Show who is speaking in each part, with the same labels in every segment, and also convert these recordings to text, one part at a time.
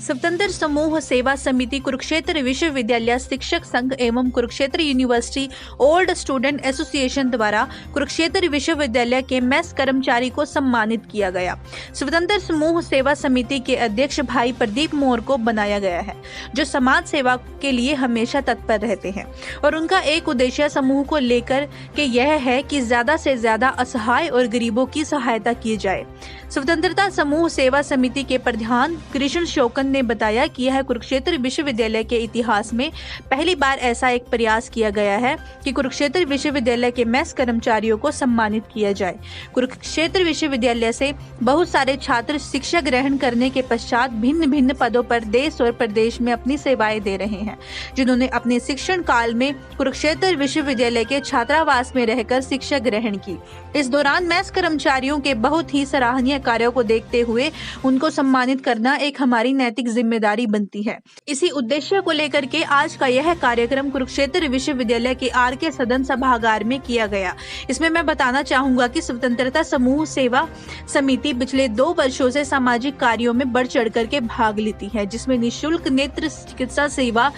Speaker 1: स्वतंत्र समूह सेवा समिति कुरुक्षेत्र विश्वविद्यालय शिक्षक संघ एवं Kurukshetra university old student association द्वारा कुरुक्षेत्र विश्वविद्यालय के मेस कर्मचारी को सम्मानित किया गया। स्वतंत्र समूह सेवा समिति के अध्यक्ष भाई प्रदीप मोर को बनाया गया है, जो समाज सेवा के लिए हमेशा तत्पर रहते हैं और उनका एक उद्देश्य समूह को लेकर के यह है कि ज्यादा से ज्यादा असहाय और गरीबों की सहायता की जाए। स्वतंत्रता समूह सेवा समिति के प्रधान कृष्ण शोकन ने बताया कि यह कुरुक्षेत्र विश्वविद्यालय के इतिहास में पहली बार ऐसा एक प्रयास किया गया है कि कुरुक्षेत्र विश्वविद्यालय के मेस कर्मचारियों को सम्मानित किया जाए। कुरुक्षेत्र विश्वविद्यालय से बहुत सारे छात्र शिक्षा ग्रहण करने के पश्चात भिन्न भिन्न पदों पर देश और प्रदेश में अपनी सेवाएं दे रहे हैं, जिन्होंने अपने शिक्षण काल में कुरुक्षेत्र विश्वविद्यालय के छात्रावास में रहकर शिक्षा ग्रहण की। इस दौरान मेस कर्मचारियों के बहुत ही सराहनीय कार्यों को देखते हुए उनको सम्मानित करना एक हमारी नैतिक जिम्मेदारी बनती है। इसी उद्देश्य को लेकर के आज का यह कार्यक्रम कुरुक्षेत्र विश्वविद्यालय के आर.के. सदन सभागार में किया गया। इसमें मैं बताना चाहूंगा कि स्वतंत्रता समूह सेवा समिति पिछले 2 वर्षों से सामाजिक कार्यों में बढ़ चढ़ करके भाग लेती है, जिसमें निःशुल्क नेत्र चिकित्सा सेवा,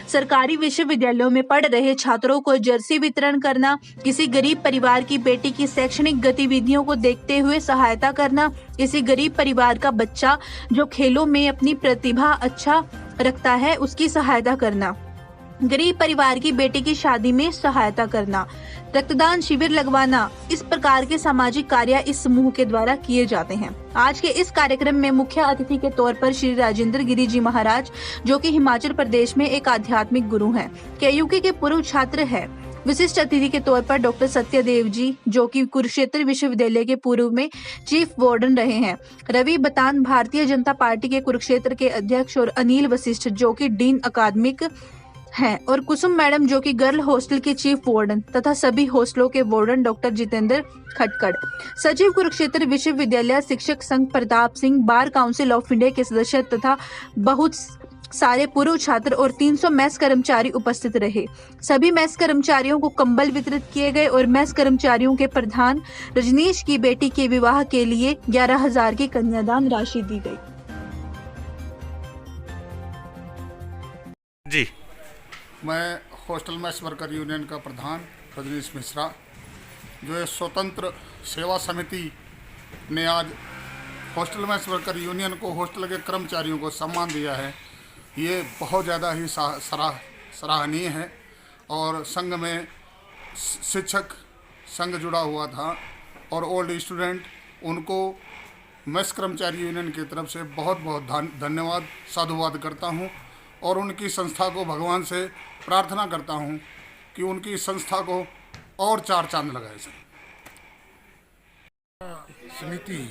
Speaker 1: सरकारी विश्वविद्यालयों में पढ़ रहे छात्रों को जर्सी वितरण करना, किसी गरीब परिवार की बेटी की शैक्षणिक गतिविधियों को देखते हुए सहायता करना, किसी गरीब परिवार का बच्चा जो खेलों में अपनी प्रतिभा अच्छा रखता है उसकी सहायता करना, गरीब परिवार की बेटी की शादी में सहायता करना, रक्तदान शिविर लगवाना। इस प्रकार के सामाजिक कार्य इस समूह के द्वारा किए जाते हैं। आज के इस कार्यक्रम में मुख्य अतिथि के तौर पर श्री राजेंद्र गिरी जी महाराज, जो कि हिमाचल प्रदेश में एक आध्यात्मिक गुरु हैं, केयूके के पूर्व छात्र हैं। विशिष्ट अतिथि के तौर पर डॉक्टर सत्यदेव जी, जो कि कुरुक्षेत्र विश्वविद्यालय के पूर्व में चीफ वार्डन रहे हैं, रवि बतान भारतीय जनता पार्टी के कुरुक्षेत्र के अध्यक्ष और अनिल वशिष्ठ, जो कि डीन अकादमिक हैं, और कुसुम मैडम, जो कि गर्ल हॉस्टल के चीफ वार्डन, तथा सभी हॉस्टलों के वार्डन डॉक्टर जितेंद्र खटकड़, सचिव कुरुक्षेत्र विश्वविद्यालय शिक्षक संघ Pratap Singh, bar council of India के सदस्य तथा बहुत सारे पूर्व छात्र और 300 मेस कर्मचारी उपस्थित रहे। सभी मेस कर्मचारियों को कंबल वितरित किए गए और मेस कर्मचारियों के प्रधान रजनीश की बेटी के विवाह के लिए 11,000 की कन्यादान राशि दी गई।
Speaker 2: जी,
Speaker 3: मैं हॉस्टल मेस वर्कर यूनियन का प्रधान रजनीश मिश्रा, जो है स्वतंत्र सेवा समिति ने आज हॉस्टल मेस वर्कर यूनियन को हॉस्टल के कर्मचारियों को सम्मान दिया है। ये बहुत ज़्यादा ही सराहनीय है। और संघ में शिक्षक संघ जुड़ा हुआ था और ओल्ड स्टूडेंट, उनको मेस कर्मचारी यूनियन की तरफ से बहुत बहुत धन्यवाद साधुवाद करता हूँ और उनकी संस्था को भगवान से प्रार्थना करता हूँ कि उनकी संस्था को और 4 चांद लगाए जाए।
Speaker 4: समिति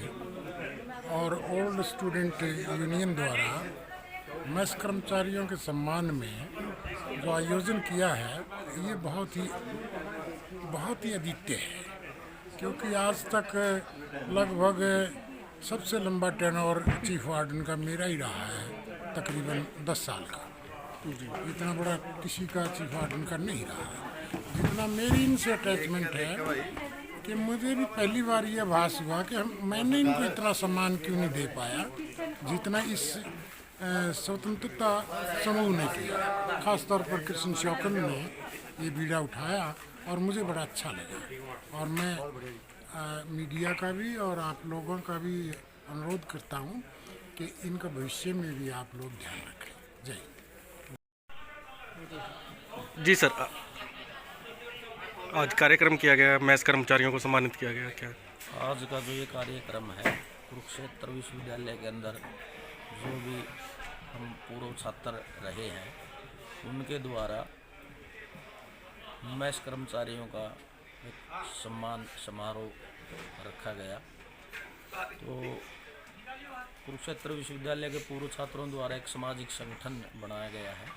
Speaker 4: और ओल्ड स्टूडेंट यूनियन द्वारा मेस कर्मचारियों के सम्मान में जो आयोजन किया है, ये बहुत ही अद्वितीय है, क्योंकि आज तक लगभग सबसे लंबा टेन्योर चीफ वार्डन का मेरा ही रहा है, तकरीबन 10 साल का। इतना बड़ा किसी का चीफ वार्डन का नहीं रहा है। जितना मेरी इनसे अटैचमेंट है कि मुझे भी पहली बार ये आभास हुआ कि मैंने इनको इतना सम्मान क्यों नहीं दे पाया जितना इस स्वतंत्रता समूह ने किया। खासतौर पर कृष्ण शौकन ने ये बीड़ा उठाया और मुझे बड़ा अच्छा लगा। और मैं मीडिया का भी और आप लोगों का भी अनुरोध करता हूँ कि इनका भविष्य में भी आप लोग ध्यान रखें। जय
Speaker 2: जी सर, आज कार्यक्रम किया गया, मेस कर्मचारियों को सम्मानित किया गया। क्या
Speaker 5: आज का जो ये कार्यक्रम है, कुरुक्षेत्र विश्वविद्यालय के अंदर जो भी हम पूर्व छात्र रहे हैं, उनके द्वारा मेस कर्मचारियों का एक सम्मान समारोह रखा गया। तो कुरुक्षेत्र विश्वविद्यालय के पूर्व छात्रों द्वारा एक सामाजिक संगठन बनाया गया है,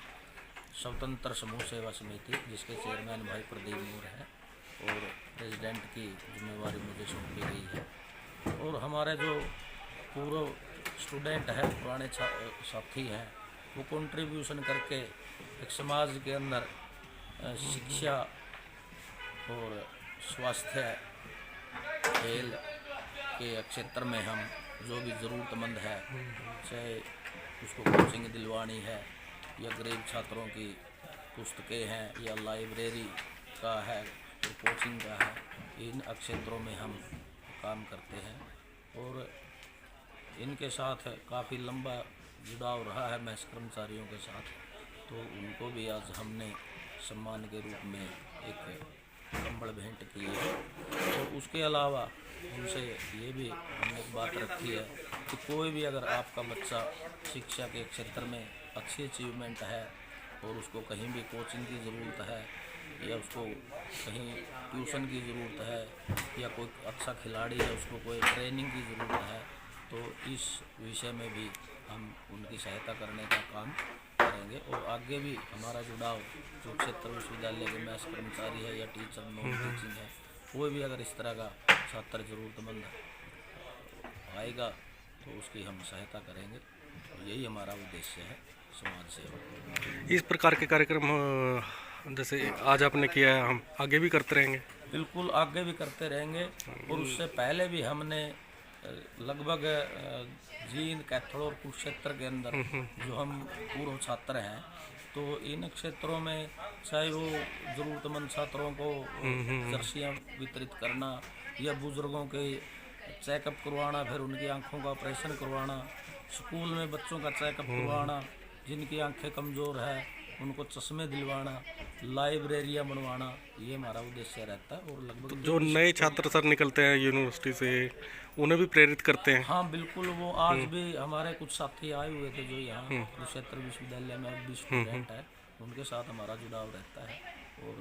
Speaker 5: स्वतंत्र समूह सेवा समिति, जिसके चेयरमैन भाई प्रदीप मोर है और प्रेसिडेंट की जिम्मेवारी मुझे सौंपी गई है। और हमारे जो पूर्व स्टूडेंट हैं, पुराने साथी हैं, वो कंट्रीब्यूशन करके एक समाज के अंदर शिक्षा और स्वास्थ्य, खेल के क्षेत्र में हम जो भी ज़रूरतमंद है, चाहे उसको कोचिंग दिलवानी है, या गरीब छात्रों की पुस्तकें हैं, या लाइब्रेरी का है, तो कोचिंग का है, इन क्षेत्रों में हम काम करते हैं। और इनके साथ काफ़ी लंबा जुड़ाव रहा है महज कर्मचारियों के साथ, तो उनको भी आज हमने सम्मान के रूप में एक कंबल भेंट की है। और उसके अलावा उनसे ये भी हमने एक बात रखी है कि कोई भी अगर आपका बच्चा शिक्षा के क्षेत्र में अच्छी अचीवमेंट है और उसको कहीं भी कोचिंग की ज़रूरत है, या उसको कहीं ट्यूशन की ज़रूरत है, या कोई अच्छा खिलाड़ी है उसको कोई ट्रेनिंग की ज़रूरत है, तो इस विषय में भी हम उनकी सहायता करने का काम करेंगे। और आगे भी हमारा जुड़ाव कुरुक्षेत्र विश्वविद्यालय के मैथ्स कर्मचारी है या टीचर नॉन टीचिंग है, कोई भी अगर इस तरह का छात्र ज़रूरतमंद आएगा तो उसकी हम सहायता करेंगे। तो यही हमारा उद्देश्य है समाज सेवा।
Speaker 2: इस प्रकार के कार्यक्रम जैसे आज आपने किया है, हम आगे भी करते रहेंगे।
Speaker 5: बिल्कुल आगे भी करते रहेंगे। और उससे पहले भी हमने लगभग जींद, कैथल और कुरुक्षेत्र के अंदर जो हम पूर्व छात्र हैं, तो इन क्षेत्रों में चाहे वो ज़रूरतमंद छात्रों को जर्सियाँ वितरित करना, या बुज़ुर्गों के चेकअप करवाना, फिर उनकी आंखों का ऑपरेशन करवाना, स्कूल में बच्चों का चेकअप करवाना, जिनकी आंखें कमज़ोर है उनको चश्मे दिलवाना, लाइब्रेरियाँ बनवाना, ये हमारा उद्देश्य रहता है। और लगभग
Speaker 2: जो नए छात्र सर निकलते हैं यूनिवर्सिटी से, उन्हें भी प्रेरित करते हैं।
Speaker 5: हाँ बिल्कुल, वो आज भी हमारे कुछ साथी आए हुए थे जो यहाँ कुरुक्षेत्र विश्वविद्यालय में अब भी स्टूडेंट है, उनके साथ हमारा जुड़ाव रहता है। और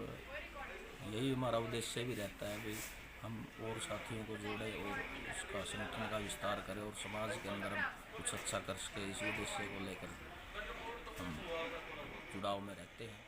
Speaker 5: यही हमारा उद्देश्य भी रहता है कि हम और साथियों को जोड़े और उसका संगठन का विस्तार करें और समाज के अंदर हम कुछ अच्छा कर सके। इस उद्देश्य को लेकर हम जुड़ाव में रहते हैं।